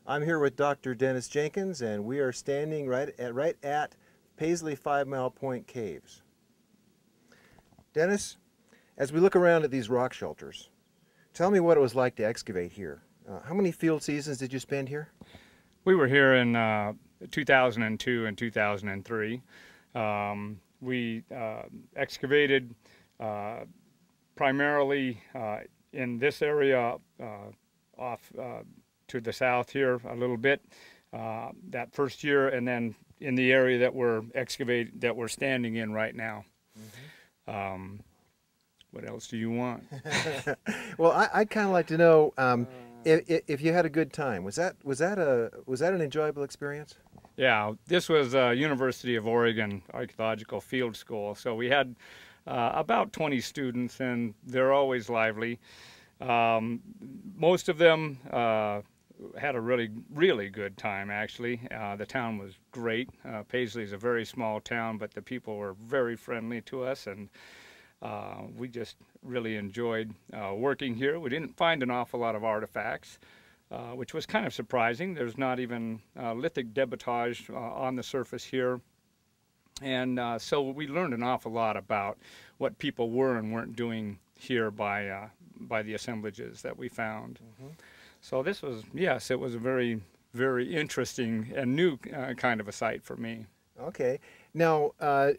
I'm here with Dr. Dennis Jenkins, and we are standing right at Paisley 5 Mile Point Caves. Dennis, as we look around at these rock shelters, tell me what it was like to excavate here. How many field seasons did you spend here? We were here in 2002 and 2003. We excavated primarily in this area off to the south here a little bit that first year, and then in the area that we're standing in right now. Mm-hmm. What else do you want? Well, I'd kind of like to know if you had a good time. Was that an enjoyable experience? Yeah, this was University of Oregon Archaeological Field School. So we had about 20 students, and they're always lively. Most of them had a really good time, actually. The town was great. Paisley is a very small town, but the people were very friendly to us, and we just really enjoyed working here. We didn't find an awful lot of artifacts, which was kind of surprising. There's not even lithic debitage on the surface here. And so we learned an awful lot about what people were and weren't doing here by the assemblages that we found. Mm-hmm. So this was, yes, it was a very, very interesting and new kind of a site for me. Okay. Now,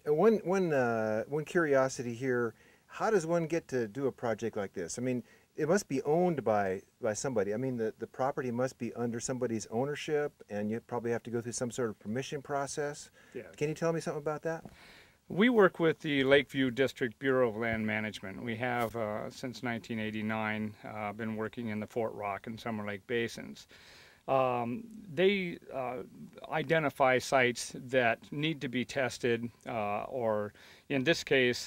one curiosity here, how does one get to do a project like this? I mean, it must be owned by somebody. I mean, the property must be under somebody's ownership, and you probably have to go through some sort of permission process. Yeah. Can you tell me something about that? We work with the Lakeview District Bureau of Land Management. We have, since 1989, been working in the Fort Rock and Summer Lake basins. They identify sites that need to be tested, or in this case,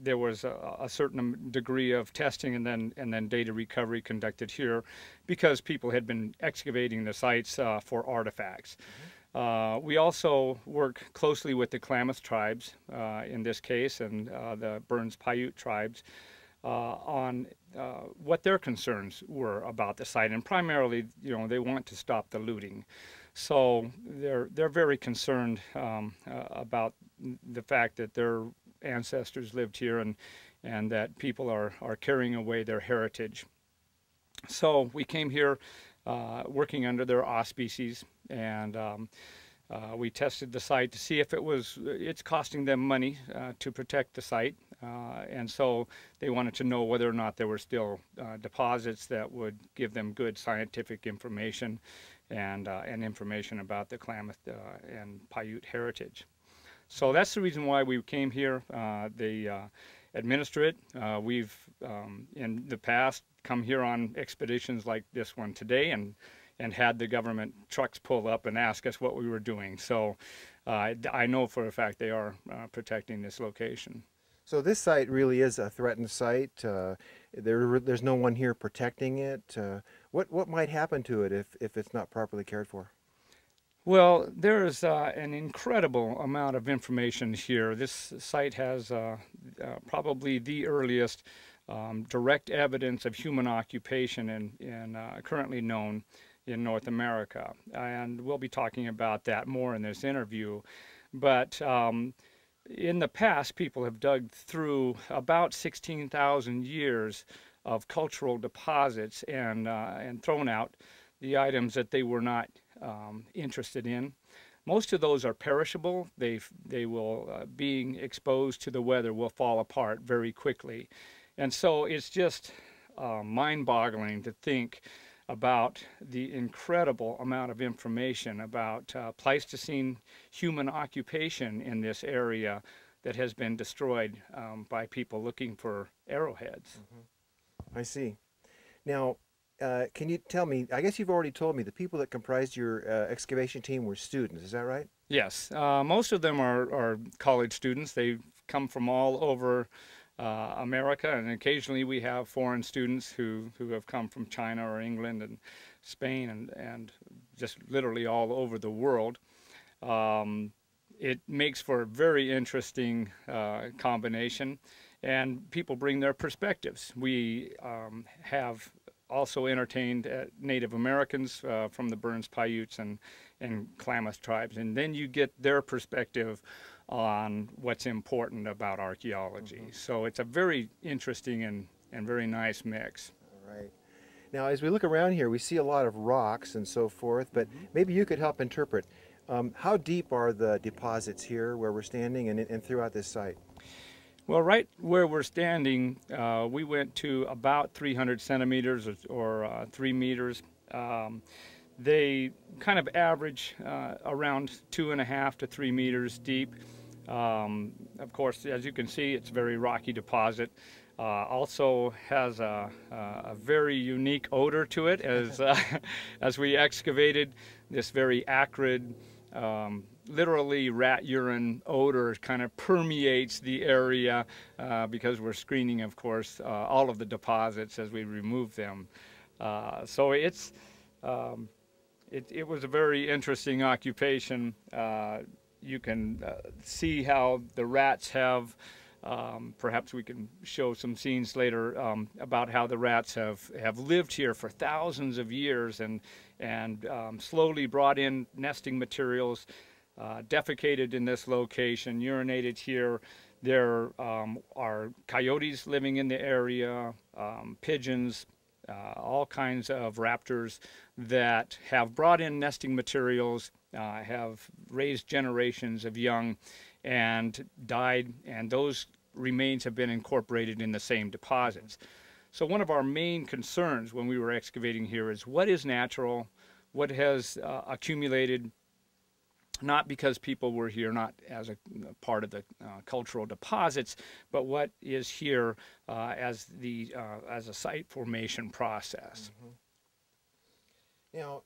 there was a certain degree of testing and then data recovery conducted here because people had been excavating the sites for artifacts. Mm-hmm. We also work closely with the Klamath tribes in this case, and the Burns Paiute tribes on what their concerns were about the site, and primarily, you know, they want to stop the looting. So they're very concerned about the fact that their ancestors lived here and that people are carrying away their heritage. So we came here working under their auspices, and we tested the site to see if it's costing them money to protect the site, and so they wanted to know whether or not there were still deposits that would give them good scientific information and information about the Klamath and Paiute heritage. So that's the reason why we came here. They administer it. We've in the past come here on expeditions like this one today and had the government trucks pull up and ask us what we were doing. So I know for a fact they are protecting this location. So this site really is a threatened site. There's no one here protecting it. What might happen to it if it's not properly cared for? Well, there's an incredible amount of information here. This site has probably the earliest direct evidence of human occupation currently known in North America, and we'll be talking about that more in this interview. But in the past, people have dug through about 16,000 years of cultural deposits and thrown out the items that they were not interested in. Most of those are perishable. They will, being exposed to the weather, will fall apart very quickly. And so it's just mind-boggling to think about the incredible amount of information about Pleistocene human occupation in this area that has been destroyed by people looking for arrowheads. Mm-hmm. I see. Now, can you tell me, I guess you've already told me, the people that comprised your excavation team were students, is that right? Yes. Most of them are college students. They've come from all over America, and occasionally we have foreign students who have come from China or England and Spain and just literally all over the world. It makes for a very interesting combination, and people bring their perspectives. We have also entertained Native Americans from the Burns Paiutes and Klamath tribes, and then you get their perspective on what's important about archaeology. So it's a very interesting and very nice mix. All right. Now, as we look around here, we see a lot of rocks and so forth, but maybe you could help interpret. How deep are the deposits here where we're standing and throughout this site? Well, right where we're standing, we went to about 300 centimeters or 3 meters. They kind of average around 2.5 to 3 meters deep. Of course, as you can see, it's a very rocky deposit. Also has a very unique odor to it as, as we excavated. This very acrid, literally rat urine odor kind of permeates the area because we're screening, of course, all of the deposits as we remove them. So it was a very interesting occupation. You can see how the rats have, perhaps we can show some scenes later about how the rats have lived here for thousands of years and slowly brought in nesting materials, defecated in this location, urinated here. There are coyotes living in the area, pigeons, all kinds of raptors that have brought in nesting materials, have raised generations of young and died, and those remains have been incorporated in the same deposits. So one of our main concerns when we were excavating here is what is natural, what has accumulated, not because people were here, not as a part of the cultural deposits, but what is here as a site formation process. Now,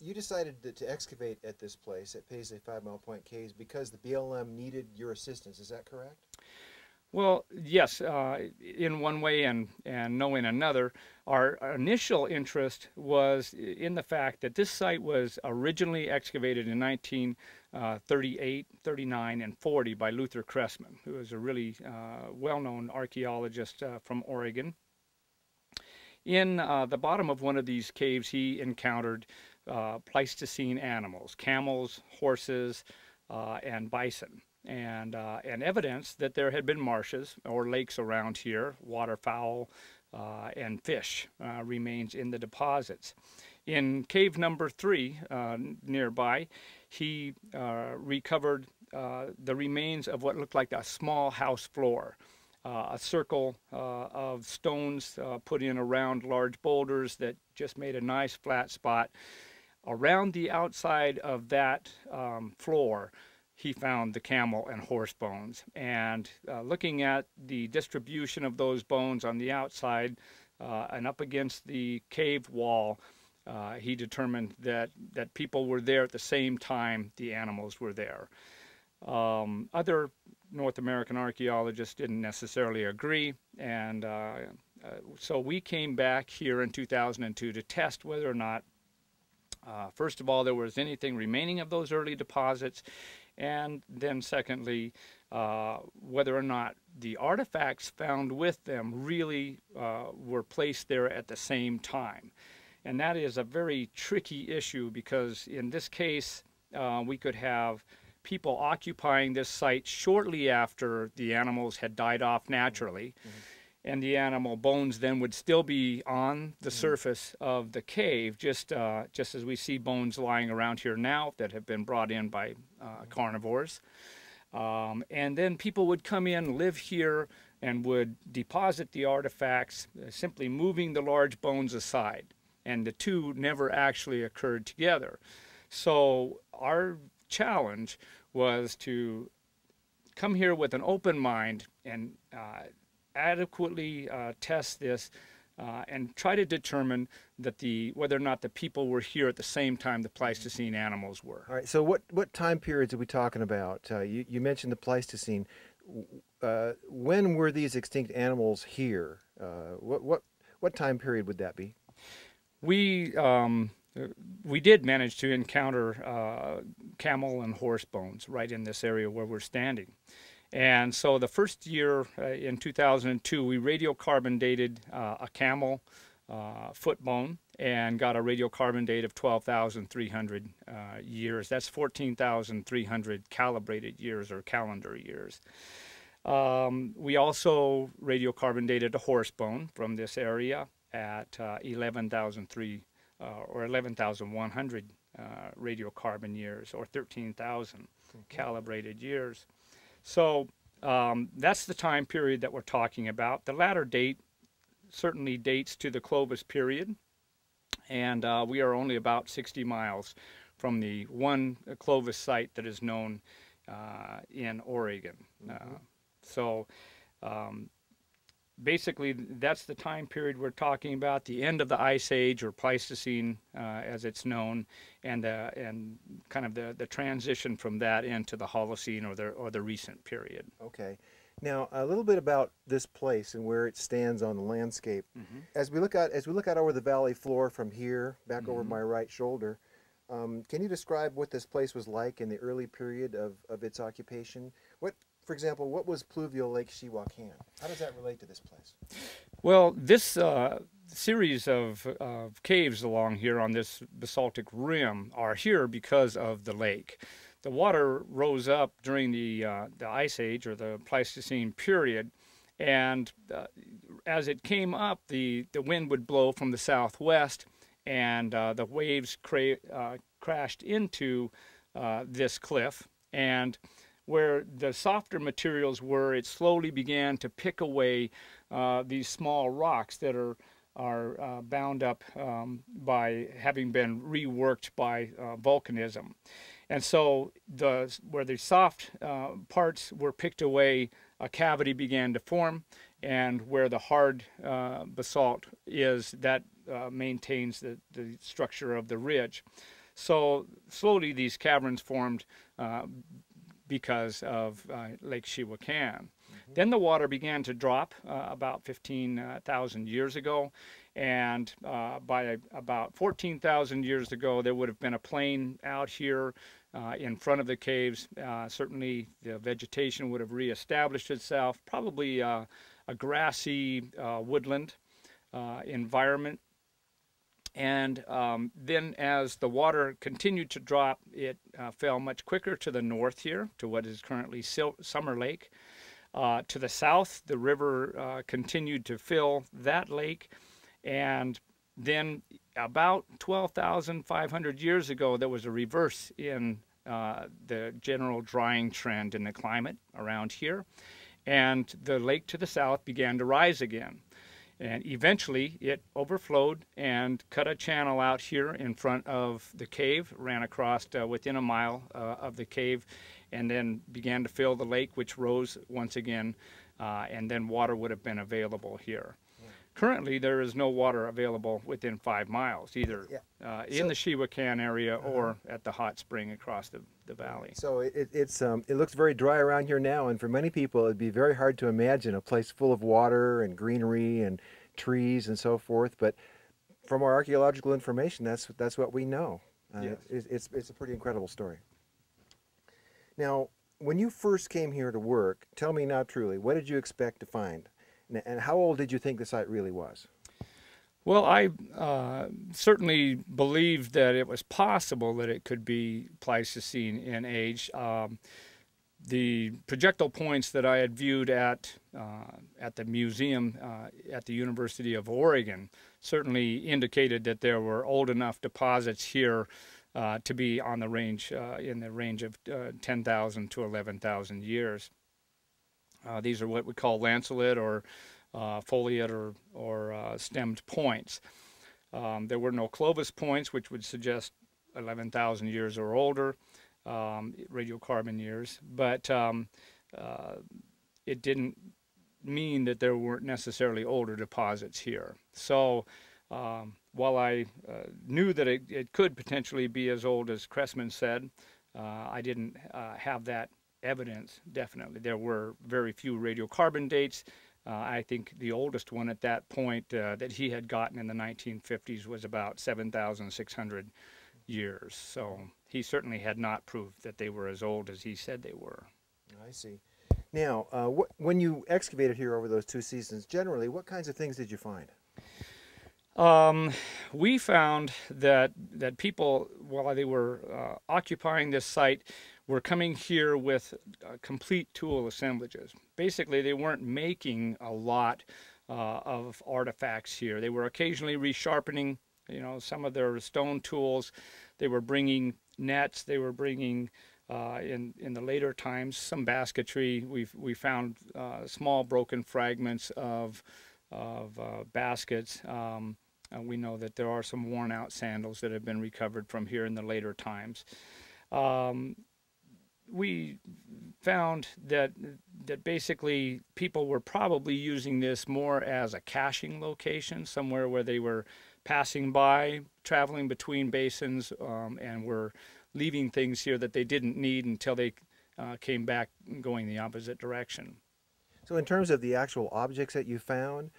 you decided to excavate at this place, at Paisley 5 Mile Point Caves, because the BLM needed your assistance. Is that correct? Well, yes, in one way and no in another. Our initial interest was in the fact that this site was originally excavated in 1938, 39, and 40 by Luther Cressman, who is a really well-known archaeologist from Oregon. In the bottom of one of these caves, he encountered Pleistocene animals, camels, horses, and bison. And evidence that there had been marshes or lakes around here, waterfowl and fish remains in the deposits. In cave number 3 nearby, he recovered the remains of what looked like a small house floor, a circle of stones put in around large boulders that just made a nice flat spot. Around the outside of that floor, he found the camel and horse bones. And looking at the distribution of those bones on the outside and up against the cave wall, he determined that people were there at the same time the animals were there. Other North American archaeologists didn't necessarily agree, and so we came back here in 2002 to test whether or not, first of all, there was anything remaining of those early deposits, and then secondly, whether or not the artifacts found with them really were placed there at the same time. And that is a very tricky issue because in this case, we could have people occupying this site shortly after the animals had died off naturally. And the animal bones then would still be on the surface of the cave, just as we see bones lying around here now that have been brought in by carnivores. And then people would come in, live here, and would deposit the artifacts, simply moving the large bones aside. And the two never actually occurred together. So our challenge was to come here with an open mind and adequately test this and try to determine that whether or not the people were here at the same time the Pleistocene animals were. All right, so what time periods are we talking about? You mentioned the Pleistocene. When were these extinct animals here? What time period would that be? We did manage to encounter camel and horse bones right in this area where we're standing. And so the first year in 2002, we radiocarbon dated a camel foot bone and got a radiocarbon date of 12,300 years. That's 14,300 calibrated years or calendar years. We also radiocarbon dated a horse bone from this area at 11,003 or 11,100 radiocarbon years, or 13,000 calibrated years. So that's the time period that we're talking about. The latter date certainly dates to the Clovis period, and we are only about 60 miles from the one Clovis site that is known in Oregon. So basically, that's the time period we're talking about, the end of the Ice Age, or Pleistocene as it's known, and kind of the transition from that into the Holocene, or the recent period. Okay. Now, a little bit about this place and where it stands on the landscape. As we look out over the valley floor from here, back over my right shoulder, can you describe what this place was like in the early period of its occupation? For example, what was pluvial Lake Chihuacan? How does that relate to this place? Well, this series of caves along here on this basaltic rim are here because of the lake. The water rose up during the Ice Age, or the Pleistocene period, and as it came up, the wind would blow from the southwest, and the waves crashed into this cliff, and where the softer materials were, it slowly began to pick away these small rocks that are bound up by having been reworked by volcanism. And so where the soft parts were picked away, a cavity began to form, and where the hard basalt is, that maintains the structure of the ridge. So slowly these caverns formed because of Lake Chihuacan. Then the water began to drop about 15,000 years ago, and by about 14,000 years ago, there would have been a plain out here in front of the caves. Certainly the vegetation would have reestablished itself, probably a grassy woodland environment. And then as the water continued to drop, it fell much quicker to the north here, to what is currently Summer Lake. To the south, the river continued to fill that lake. And then about 12,500 years ago, there was a reverse in the general drying trend in the climate around here. And the lake to the south began to rise again. And eventually it overflowed and cut a channel out here in front of the cave, ran across within a mile of the cave, and then began to fill the lake, which rose once again, and then water would have been available here. Currently, there is no water available within 5 miles, either in the Chihuacan area or at the hot spring across the valley. So it looks very dry around here now, and for many people, it'd be very hard to imagine a place full of water and greenery and trees and so forth. But from our archaeological information, that's what we know. Yes. It's a pretty incredible story. Now, when you first came here to work, tell me now truly, what did you expect to find? And how old did you think the site really was? Well, I certainly believed that it was possible that it could be Pleistocene in age. The projectile points that I had viewed at the museum at the University of Oregon certainly indicated that there were old enough deposits here to be on the range in the range of 10,000 to 11,000 years. These are what we call lanceolate or foliate or stemmed points. There were no Clovis points, which would suggest 11,000 years or older, radiocarbon years, but it didn't mean that there weren't necessarily older deposits here. So while I knew that it could potentially be as old as Cressman said, I didn't have that evidence, definitely. There were very few radiocarbon dates. I think the oldest one at that point that he had gotten in the 1950s was about 7,600 years. So he certainly had not proved that they were as old as he said they were. I see. Now, when you excavated here over those 2 seasons, generally, what kinds of things did you find? Um, we found that people, while they were occupying this site, were coming here with complete tool assemblages. Basically, they weren't making a lot of artifacts here. They were occasionally resharpening, some of their stone tools. They were bringing nets. They were bringing in the later times some basketry. We found small broken fragments of baskets. We know that there are some worn out sandals that have been recovered from here in the later times. Um, we found that basically people were probably using this more as a caching location, somewhere where they were passing by, traveling between basins, and were leaving things here that they didn't need until they came back going the opposite direction. So in terms of the actual objects that you found,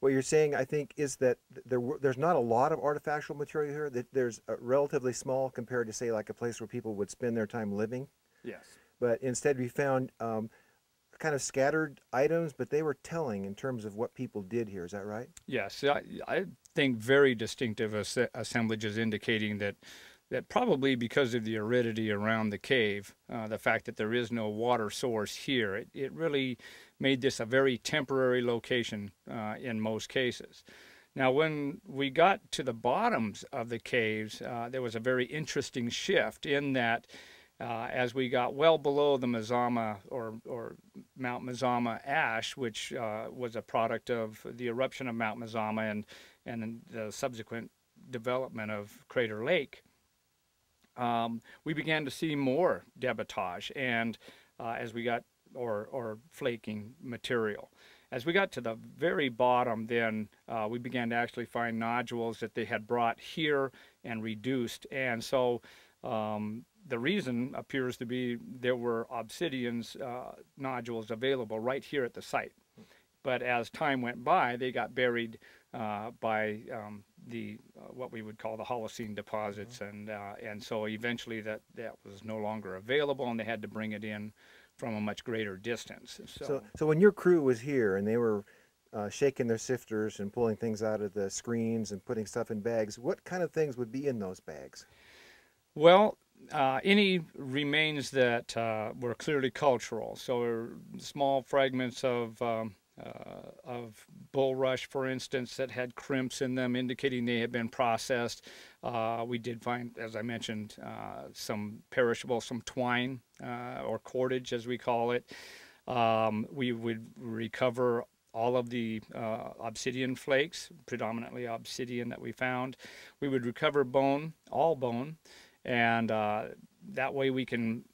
what you're saying, I think, is that there's not a lot of artifactual material here. That there's relatively small compared to, say, like a place where people would spend their time living. Yes. But instead, we found kind of scattered items, but they were telling in terms of what people did here. Is that right? Yes, I think very distinctive assemblages indicating that probably because of the aridity around the cave, the fact that there is no water source here, it really made this a very temporary location in most cases. Now, when we got to the bottoms of the caves, there was a very interesting shift in that as we got well below the Mazama or Mount Mazama ash, which was a product of the eruption of Mount Mazama and the subsequent development of Crater Lake, we began to see more debitage and as we got or flaking material. As we got to the very bottom, then we began to actually find nodules that they had brought here and reduced. And so the reason appears to be there were obsidians nodules available right here at the site. But as time went by, they got buried by the what we would call the Holocene deposits, and so eventually that was no longer available, and they had to bring it in from a much greater distance. So when your crew was here and they were shaking their sifters and pulling things out of the screens and putting stuff in bags, what kind of things would be in those bags? Well, any remains that were clearly cultural, so small fragments of bulrush, for instance, that had crimps in them, indicating they had been processed. We did find, as I mentioned, some perishable, some twine or cordage, as we call it. We would recover all of the obsidian flakes, predominantly obsidian that we found. We would recover bone, all bone, and that way we can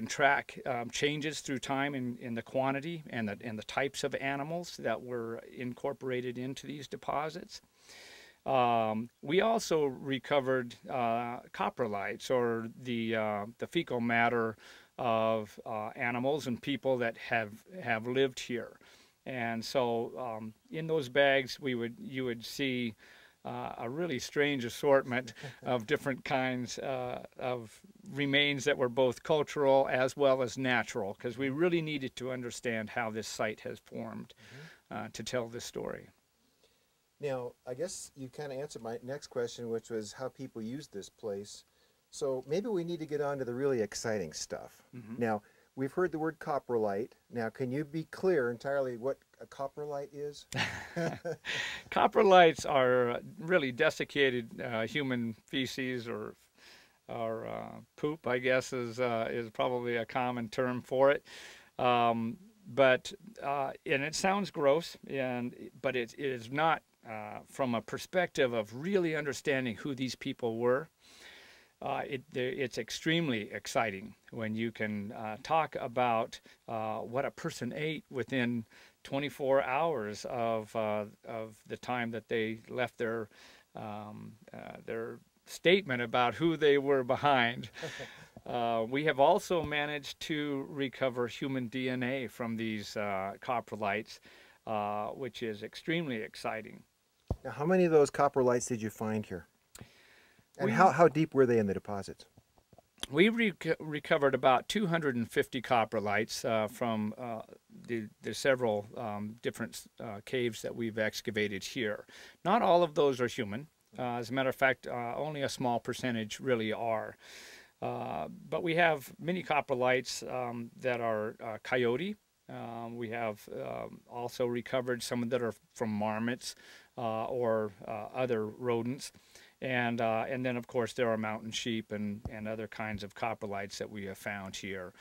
track changes through time in the quantity and the types of animals that were incorporated into these deposits. We also recovered coprolites, or the fecal matter of animals and people that have lived here. And so in those bags you would see a really strange assortment of different kinds of remains that were both cultural as well as natural, because we really needed to understand how this site has formed to tell this story. Now, I guess you kind of answered my next question, which was how people use this place. So maybe we need to get on to the really exciting stuff. Now, we've heard the word coprolite. Now, can you be clear entirely what a coprolite is? Coprolites are really desiccated human feces or poop, I guess, is probably a common term for it. But and it sounds gross, but it is not from a perspective of really understanding who these people were. It's extremely exciting when you can talk about what a person ate within 24 hours of the time that they left their statement about who they were behind. We have also managed to recover human DNA from these coprolites, which is extremely exciting. Now, how many of those coprolites did you find here? And how deep were they in the deposits? We recovered about 250 coprolites from the several different caves that we've excavated here. Not all of those are human. As a matter of fact, only a small percentage really are. But we have many coprolites that are coyote. We have also recovered some that are from marmots or other rodents. And then, of course, there are mountain sheep and other kinds of coprolites that we have found here.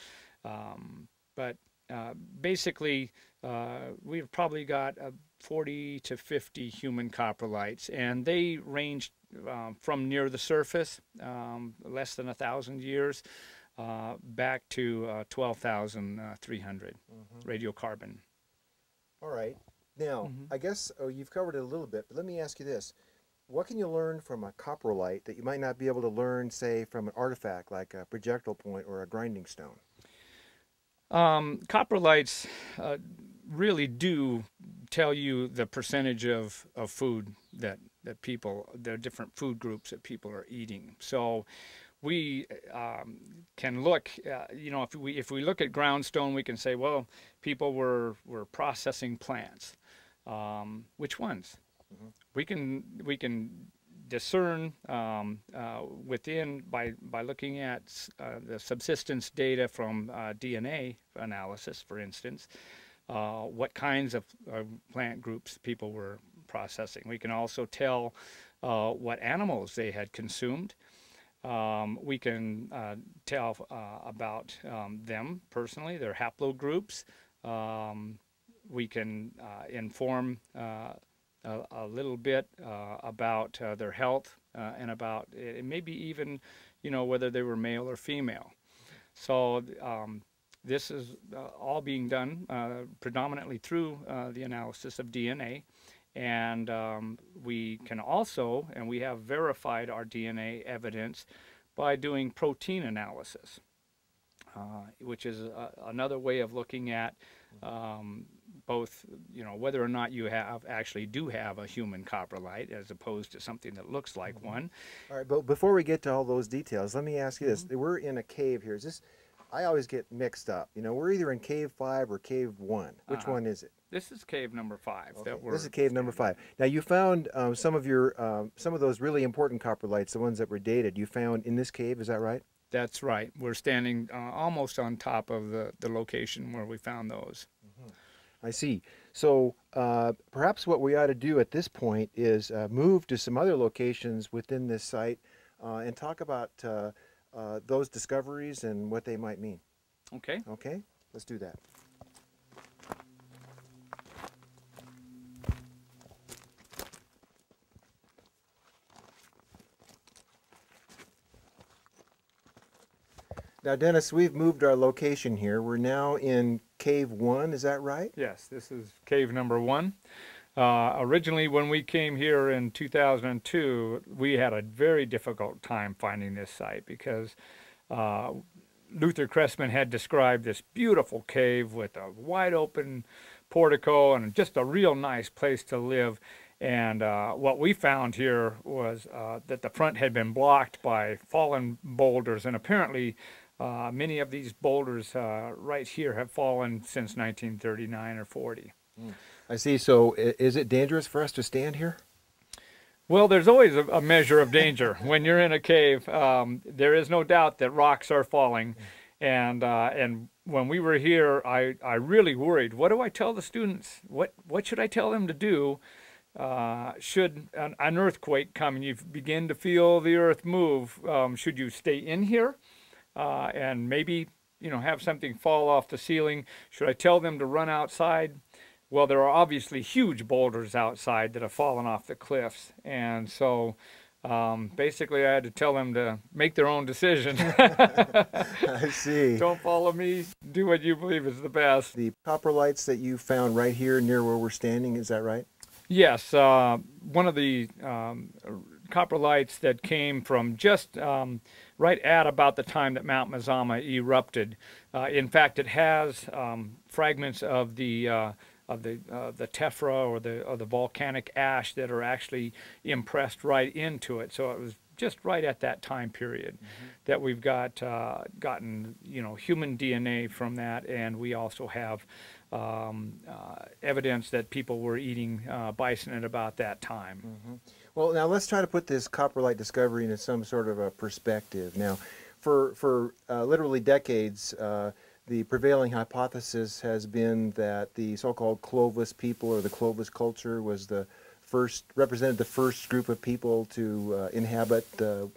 But basically, we've probably got 40 to 50 human coprolites, and they range from near the surface, less than 1,000 years, back to 12,300 radiocarbon. All right. Now, I guess you've covered it a little bit, but let me ask you this. What can you learn from a coprolite that you might not be able to learn, say, from an artifact like a projectile point or a grinding stone? Coprolites really do tell you the percentage of food that people, the different food groups that people are eating. So we can look, you know, if we look at groundstone, we can say, well, people were processing plants. Which ones? We can discern within by looking at the subsistence data from DNA analysis, for instance, what kinds of plant groups people were processing. We can also tell what animals they had consumed. We can tell about them personally, their haplogroups. We can inform a little bit about their health and about maybe even, you know, whether they were male or female. So this is all being done predominantly through the analysis of DNA. And we can also, and we have verified our DNA evidence by doing protein analysis, which is another way of looking at both, you know, whether or not you actually do have a human coprolite as opposed to something that looks like one. All right, but before we get to all those details, let me ask you this. We're in a cave here. Is this, I always get mixed up. You know, we're either in cave 5 or cave 1. Which one is it? This is cave number 5. Okay. This is cave number 5. Now you found some of those really important coprolites, the ones that were dated, you found in this cave, is that right? That's right. We're standing almost on top of the location where we found those. I see. So perhaps what we ought to do at this point is move to some other locations within this site and talk about those discoveries and what they might mean. Okay. Okay, let's do that. Now, Dennis, we've moved our location here. We're now in Cave 1, is that right? Yes, this is cave number 1. Originally, when we came here in 2002, we had a very difficult time finding this site because Luther Cressman had described this beautiful cave with a wide open portico and just a real nice place to live. And what we found here was that the front had been blocked by fallen boulders, and apparently many of these boulders right here have fallen since 1939 or 40. I see. So is it dangerous for us to stand here? Well, there's always a measure of danger when you're in a cave. There is no doubt that rocks are falling. And when we were here, I really worried. What do I tell the students? What should I tell them to do? Should an earthquake come and you begin to feel the earth move, should you stay in here and maybe, you know, have something fall off the ceiling? Should I tell them to run outside? Well, there are obviously huge boulders outside that have fallen off the cliffs, and so basically I had to tell them to make their own decision. I see. Don't follow me. Do what you believe is the best. The coprolites that you found right here near where we're standing, is that right? Yes, one of the coprolites that came from just right at about the time that Mount Mazama erupted. In fact, it has fragments of the tephra or the volcanic ash that are actually impressed right into it. So it was just right at that time period, that we've gotten human DNA from that, and we also have evidence that people were eating bison at about that time. Well, now let's try to put this coprolite discovery into some sort of a perspective. Now, for literally decades, the prevailing hypothesis has been that the so-called Clovis people or the Clovis culture was represented the first group of people to inhabit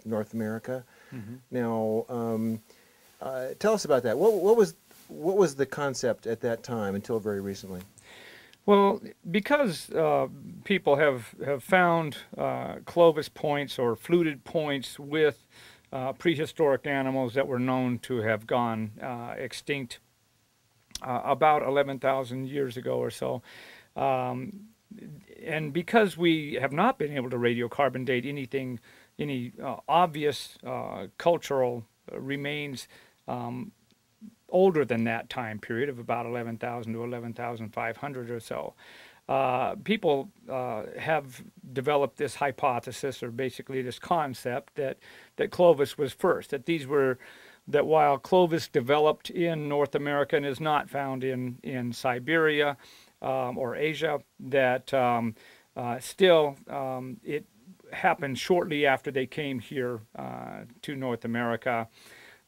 North America. Now, tell us about that. What was the concept at that time until very recently? Well, because people have found Clovis points or fluted points with prehistoric animals that were known to have gone extinct about 11,000 years ago or so. And because we have not been able to radiocarbon date any obvious cultural remains older than that time period of about 11,000 to 11,500 or so, people have developed this hypothesis, or basically this concept, that Clovis was first, that while Clovis developed in North America and is not found in Siberia or Asia, that still it happened shortly after they came here to North America,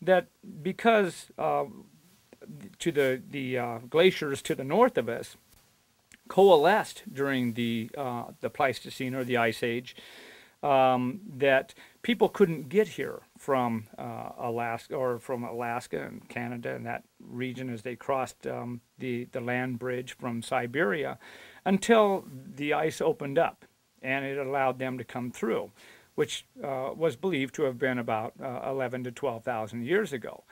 that because to the glaciers to the north of us coalesced during the Pleistocene or the Ice Age, that people couldn't get here from Alaska and Canada and that region as they crossed the land bridge from Siberia until the ice opened up and it allowed them to come through, which was believed to have been about 11 to 12,000 years ago.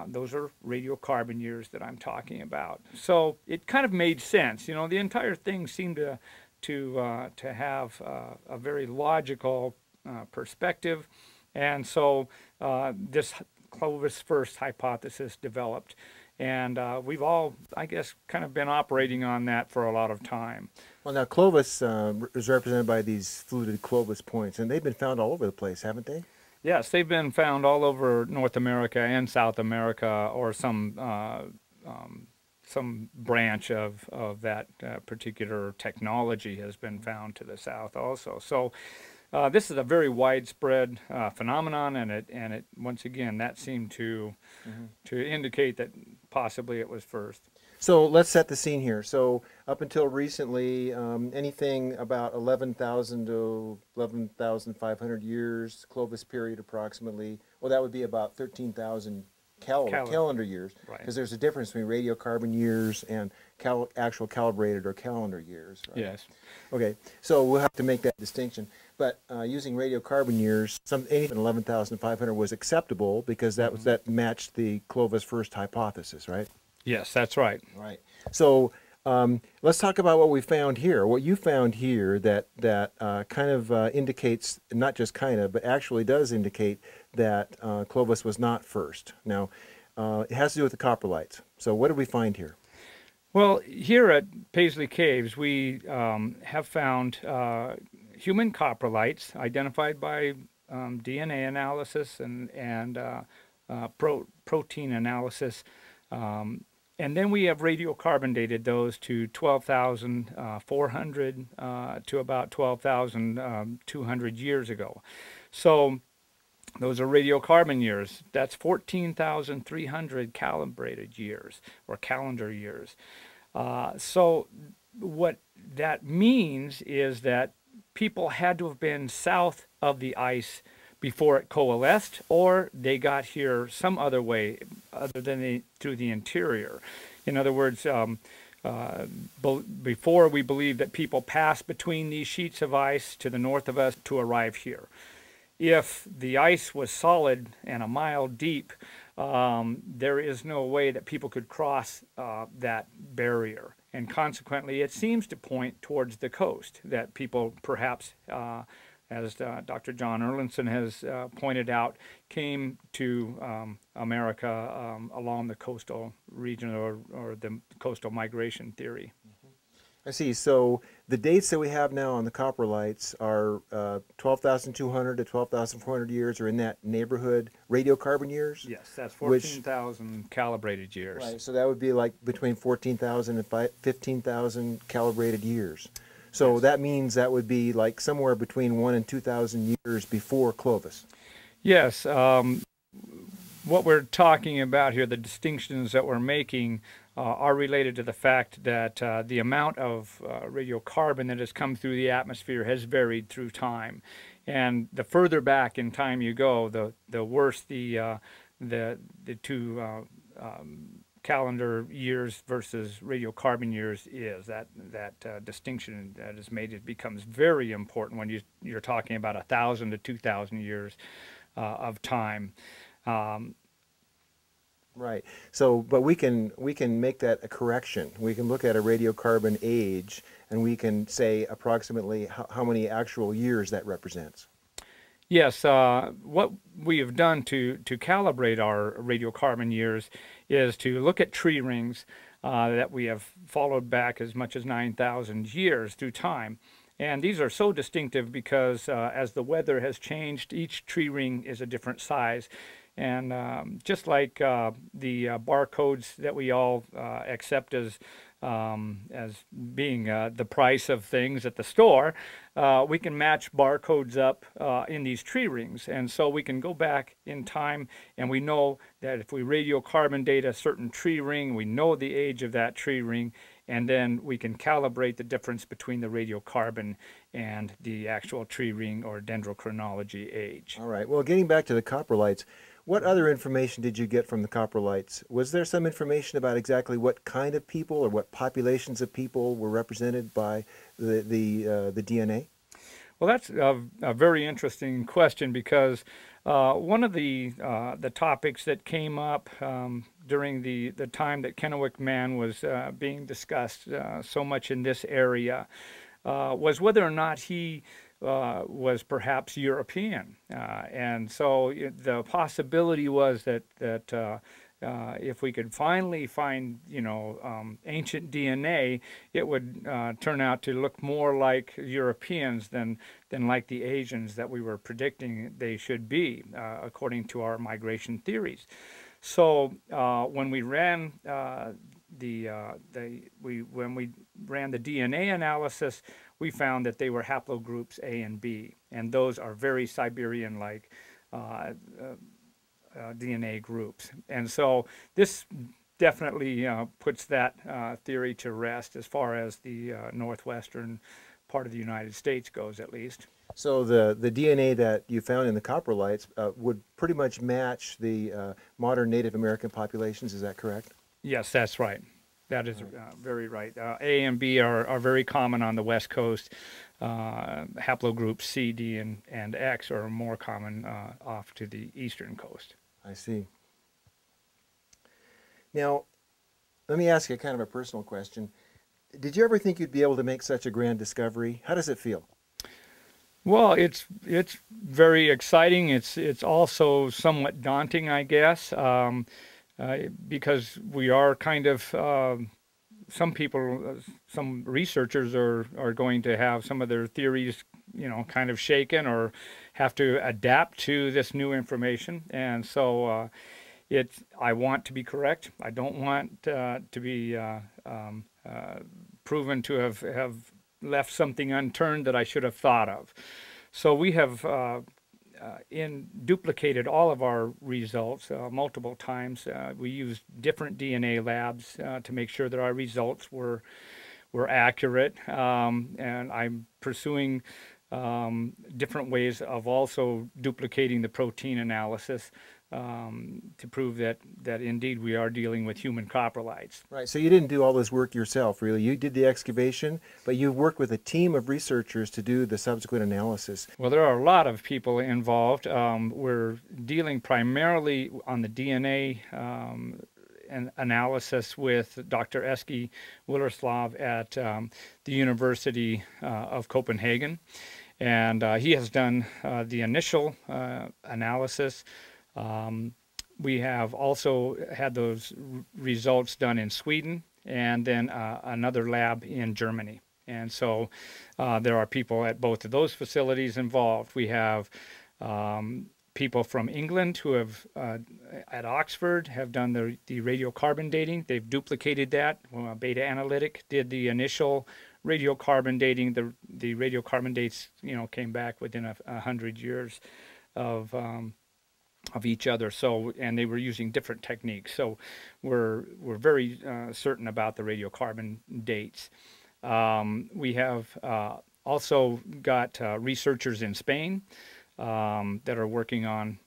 Those are radiocarbon years that I'm talking about. So it kind of made sense. The entire thing seemed to have a very logical perspective, and so this Clovis first hypothesis developed, and we've all, I guess, kind of been operating on that for a lot of time. Well, now Clovis is represented by these fluted Clovis points, and they've been found all over the place, haven't they? Yes, they've been found all over North America and South America, or some branch of that particular technology has been found to the south also. So this is a very widespread phenomenon, and it once again, that seemed to indicate that possibly it was first. So let's set the scene here. So up until recently, anything about 11,000 to 11,500 years, Clovis period approximately. Well, that would be about 13,000 calendar years, because there's a difference between radiocarbon years and actual calibrated or calendar years. Right? Yes. Okay, so we'll have to make that distinction. But using radiocarbon years, anything 11,500 was acceptable because that matched the Clovis first hypothesis, right? Yes, that's right. Right. So let's talk about what we found here. What you found here that kind of indicates, not just kind of, but actually does indicate that Clovis was not first. Now, it has to do with the coprolites. So what did we find here? Well, here at Paisley Caves, we have found human coprolites identified by DNA analysis and protein analysis. And then we have radiocarbon dated those to 12,400 to about 12,200 years ago. So those are radiocarbon years. That's 14,300 calibrated years or calendar years. So what that means is that people had to have been south of the ice before it coalesced, or they got here some other way other than through the interior. In other words, before we believe that people passed between these sheets of ice to the north of us to arrive here. If the ice was solid and a mile deep, there is no way that people could cross that barrier. And consequently, it seems to point towards the coast, that people perhaps as Dr. John Erlandson has pointed out, came to America along the coastal region or the coastal migration theory. I see. So the dates that we have now on the coprolites are 12,200 to 12,400 years, or in that neighborhood, radiocarbon years, Yes, that's which, 14,000 calibrated years. right, so that would be like between 14,000 and 15,000 calibrated years. So Yes. that means that would be like somewhere between 1 and 2,000 years before Clovis. Yes, what we're talking about here, the distinctions that we're making, are related to the fact that the amount of radiocarbon that has come through the atmosphere has varied through time. And the further back in time you go, the worse the two calendar years versus radiocarbon years is. That distinction that is made, it becomes very important when you're talking about 1,000 to 2,000 years of time. Um, Right. So, but we can make that a correction. We can look at a radiocarbon age, and we can say approximately how many actual years that represents. yes, what we have done to calibrate our radiocarbon years is to look at tree rings that we have followed back as much as 9,000 years through time. And these are so distinctive because as the weather has changed, each tree ring is a different size. And just like the barcodes that we all accept as being the price of things at the store, we can match barcodes up in these tree rings. And so we can go back in time, and we know that if we radiocarbon date a certain tree ring, we know the age of that tree ring, and then we can calibrate the difference between the radiocarbon and the actual tree ring or dendrochronology age. All right. Well, getting back to the coprolites, what other information did you get from the coprolites? Was there some information about exactly what kind of people or what populations of people were represented by the DNA? Well, that's a very interesting question because one of the topics that came up during the time that Kennewick Man was being discussed so much in this area was whether or not he was perhaps European, and so the possibility was that if we could finally find, ancient DNA, it would turn out to look more like Europeans than like the Asians that we were predicting they should be, according to our migration theories. So when we ran when we ran the DNA analysis, we found that they were haplogroups A and B, and those are very Siberian-like DNA groups. And so this definitely puts that theory to rest as far as the northwestern part of the United States goes, at least. So the DNA that you found in the coprolites would pretty much match the modern Native American populations. Is that correct? Yes, that's right. That is very right. A and B are very common on the West Coast. Haplogroups C, D, and X are more common off to the eastern coast. I see. Now, let me ask you kind of a personal question. Did you ever think you'd be able to make such a grand discovery? How does it feel? Well, it's very exciting. It's also somewhat daunting, I guess, because we are kind of some people, some researchers are going to have some of their theories, kind of shaken or have to adapt to this new information, and so I want to be correct. I don't want to be proven to have left something unturned that I should have thought of. So we have duplicated all of our results multiple times. We used different DNA labs to make sure that our results were accurate, and I'm pursuing different ways of also duplicating the protein analysis to prove that indeed we are dealing with human coprolites. Right, so you didn't do all this work yourself, really. You did the excavation, but you worked with a team of researchers to do the subsequent analysis. Well, there are a lot of people involved. We're dealing primarily on the DNA analysis with Dr. Eski Willerslav at the University of Copenhagen. And he has done the initial analysis. We have also had those results done in Sweden and then another lab in Germany. And so there are people at both of those facilities involved. We have people from England who have, at Oxford, have done the radiocarbon dating. They've duplicated that. Beta Analytic did the initial radiocarbon dating. The radiocarbon dates, came back within 100 years of each other. So, and they were using different techniques. So, we're very certain about the radiocarbon dates. We have also got researchers in Spain that are working on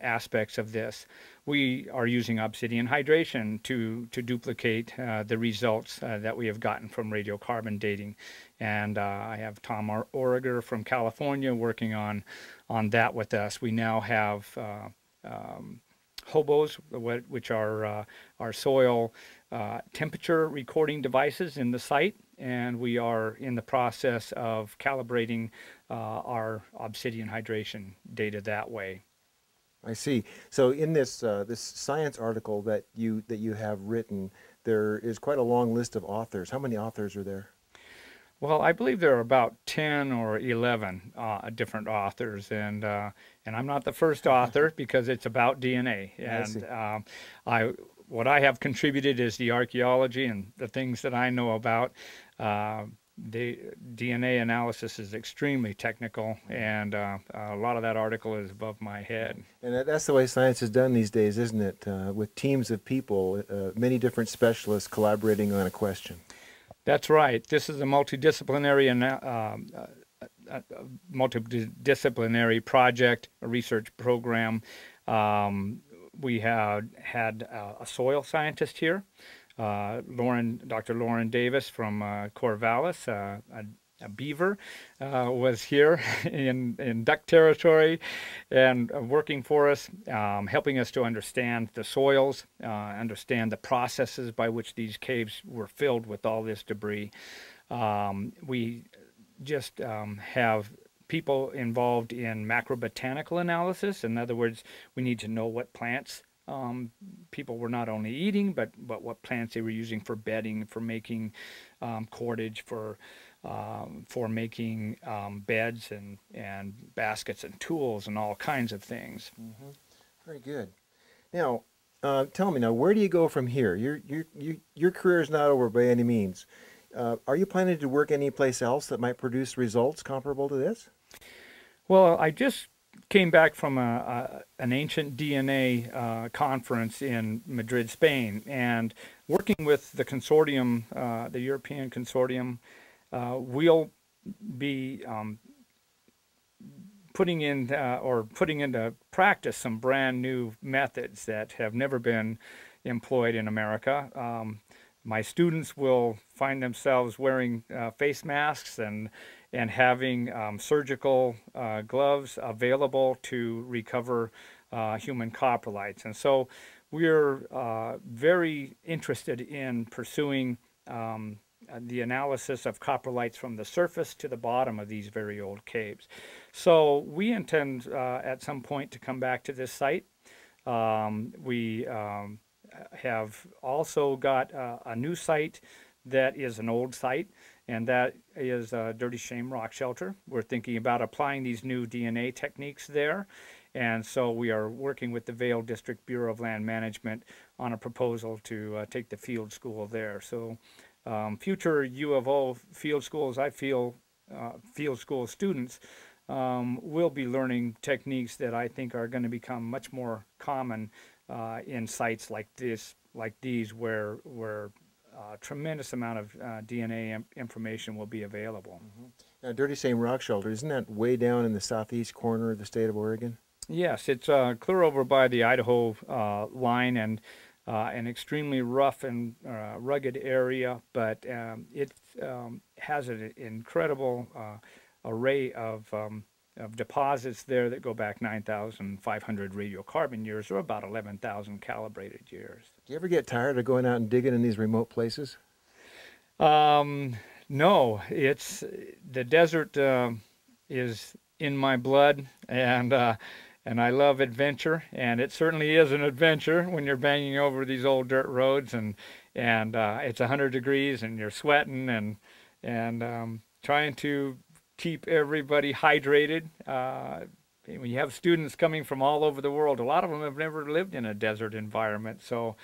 aspects of this. We are using obsidian hydration to duplicate the results that we have gotten from radiocarbon dating. And I have Tom Origer from California working on that with us. We now have hobos, which are our soil temperature recording devices in the site, and we are in the process of calibrating our obsidian hydration data that way. I see. So in this this science article that you have written, there is quite a long list of authors. How many authors are there? Well, I believe there are about 10 or 11 different authors, and I'm not the first author because it's about DNA. And what I have contributed is the archaeology and the things that I know about. The DNA analysis is extremely technical, and a lot of that article is above my head. And that's the way science is done these days, isn't it? With teams of people, many different specialists collaborating on a question. That's right. This is a multidisciplinary project, a research program. We had a soil scientist here, Dr. Lauren Davis from Corvallis, a beaver, was here in duck territory and working for us, helping us to understand the soils, understand the processes by which these caves were filled with all this debris. We just have people involved in macrobotanical analysis. In other words, we need to know what plants people were not only eating, but what plants they were using for bedding, for making cordage, for making beds and baskets and tools and all kinds of things. Mm-hmm. Very good. Now, tell me now, where do you go from here? Your career is not over by any means. Are you planning to work anyplace else that might produce results comparable to this? Well, I just came back from an ancient DNA conference in Madrid, Spain, and working with the consortium, the European consortium, we'll be putting into practice some brand new methods that have never been employed in America. My students will find themselves wearing face masks and having surgical gloves available to recover human coprolites. And so we're very interested in pursuing the analysis of coprolites from the surface to the bottom of these very old caves. So we intend at some point to come back to this site. We have also got a new site that is an old site, and that is Dirty Shame Rock Shelter. We're thinking about applying these new DNA techniques there, and so we are working with the Vail District Bureau of Land Management on a proposal to take the field school there. So future U of O field schools, I feel field school students will be learning techniques that I think are going to become much more common in sites like these, where a tremendous amount of DNA information will be available. Mm-hmm. Now, Dirty Shame Rock Shelter, isn't that way down in the southeast corner of the state of Oregon? Yes, it's clear over by the Idaho line, and an extremely rough and rugged area, but it has an incredible array of deposits there that go back 9,500 radiocarbon years, or about 11,000 calibrated years. Do you ever get tired of going out and digging in these remote places? No, it's the desert is in my blood, and I love adventure, and it certainly is an adventure when you're banging over these old dirt roads and and it's 100 degrees and you're sweating and trying to keep everybody hydrated. When you have students coming from all over the world, a lot of them have never lived in a desert environment. So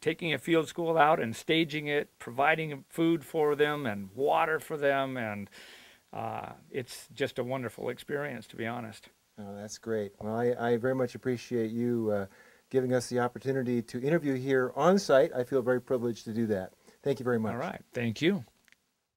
taking a field school out and staging it, providing food for them and water for them, and it's just a wonderful experience, to be honest. Oh, that's great. Well, I very much appreciate you giving us the opportunity to interview here on site. I feel very privileged to do that. Thank you very All much. right. Thank you.